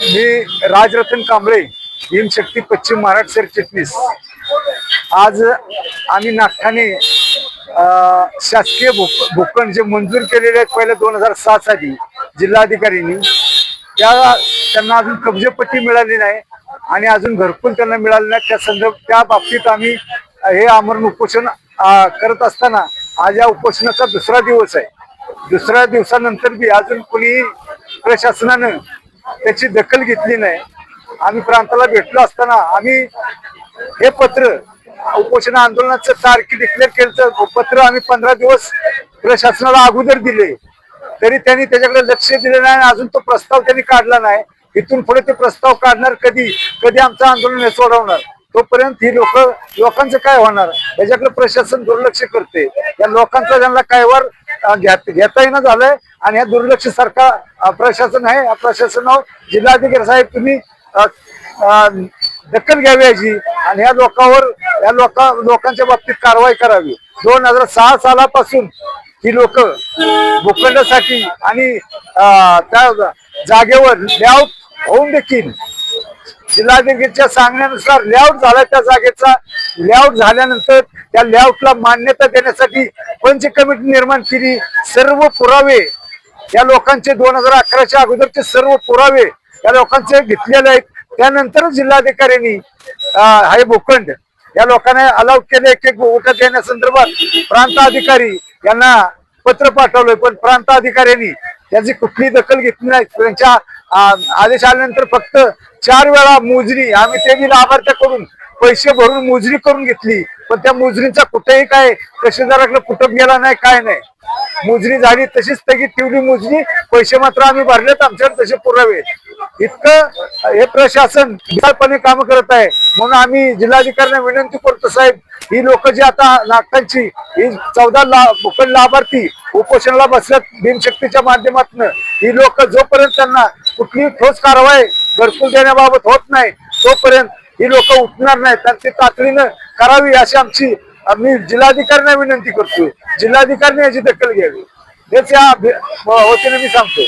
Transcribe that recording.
मी राजरतन कांबळे, भीमशक्ती पश्चिम महाराष्ट्र सरचिटणीस। आज आम्ही नागठाणे शासकीय भूखंड जे मंजूर केलेले आहेत पहिल्या 2007 साली जिल्हाधिकाऱ्यांनी, त्यांना अजून कब्जेपट्टी मिळाली नाही आणि अजून घरकुल त्यांना मिळाले नाही। त्या बाबतीत आम्ही हे आमरण उपोषण करत असताना आज या उपोषणाचा दुसरा दिवस आहे। दुसऱ्या दिवसानंतर बी अजून कोणी प्रशासनानं त्याची दखल घेतली नाही। आम्ही प्रांताला भेटलो असताना आम्ही हे पत्र उपोषण आंदोलनाचं तारखी डिक्लेअर केलं पत्र आम्ही 15 दिवस प्रशासनाला अगोदर दिले, तरी त्यांनी त्याच्याकडे लक्ष दिले नाही। अजून तो प्रस्ताव त्यांनी काढला नाही। इथून पुढे ते प्रस्ताव काढणार कधी आमचं आंदोलन हे सोडवणार, तोपर्यंत ही लोकांचं काय होणार याच्याकडे प्रशासन दुर्लक्ष करते। या लोकांचा ज्यांना कायवर घेता येणं झालंय आणि या दुर्लक्ष सारखा प्रशासन आहे। या प्रशासनावर जिल्हाधिकारी साहेब तुम्ही दखल घ्यावी याची आणि या लोकांच्या बाबतीत कारवाई करावी। 2006 सालापासून ही लोक भूखंडासाठी आणि त्या जागेवर लेआउट होऊन देखील जिल्हाधिकाऱ्यांच्या सांगण्यानुसार लेआउट झाला, त्या जागेचा लेआउट झाल्यानंतर त्या लेआउटला मान्यता देण्यासाठी पंच कमिटी निर्माण केली। सर्व पुरावे या लोकांचे 2011च्या अगोदरचे सर्व पुरावे या लोकांचे घेतलेले आहेत। त्यानंतर जिल्हाधिकाऱ्यांनी हे भूखंड या लोकांना अलाउट केले। एक गोठा देण्यासंदर्भात प्रांत अधिकारी यांना पत्र पाठवलंय, पण प्रांत अधिकाऱ्यांनी त्याची कुठली दखल घेतली नाही। त्यांच्या आदेश आल्यानंतर फक्त 4 वेळा मोजणी, आम्ही ते बी लाभार्थ्याकडून पैसे भरून मोजणी करून घेतली, पण त्या मोजणीचा कुठेही काय तहसीलदाराकडे कुठं गेला नाही, काय नाही। मोजणी झाली तशीच स्थगित ठेवली मोजणी, पैसे मात्र आम्ही भरलेत, आमच्याकडे तसे पुरावे। इतकं हे प्रशासन बिनधास्तपणे काम करत आहे। म्हणून आम्ही जिल्हाधिकाऱ्यांना विनंती करतो, साहेब ही लोक जी आता नागठाणची ही 14 भूखंड लाभार्थी उपोषणाला बसल्यात भीमशक्तीच्या माध्यमातून, ही लोक जोपर्यंत त्यांना कुठली ठोस कारवाई घरकुल देण्याबाबत होत नाही तोपर्यंत ही लोक उठणार नाहीत। त्यांची तातडीनं करावी अशी आम्ही जिल्हाधिकाऱ्यांना विनंती करतो। जिल्हाधिकाऱ्यांनी याची दखल घ्यावी हेच या वतीने मी सांगतो।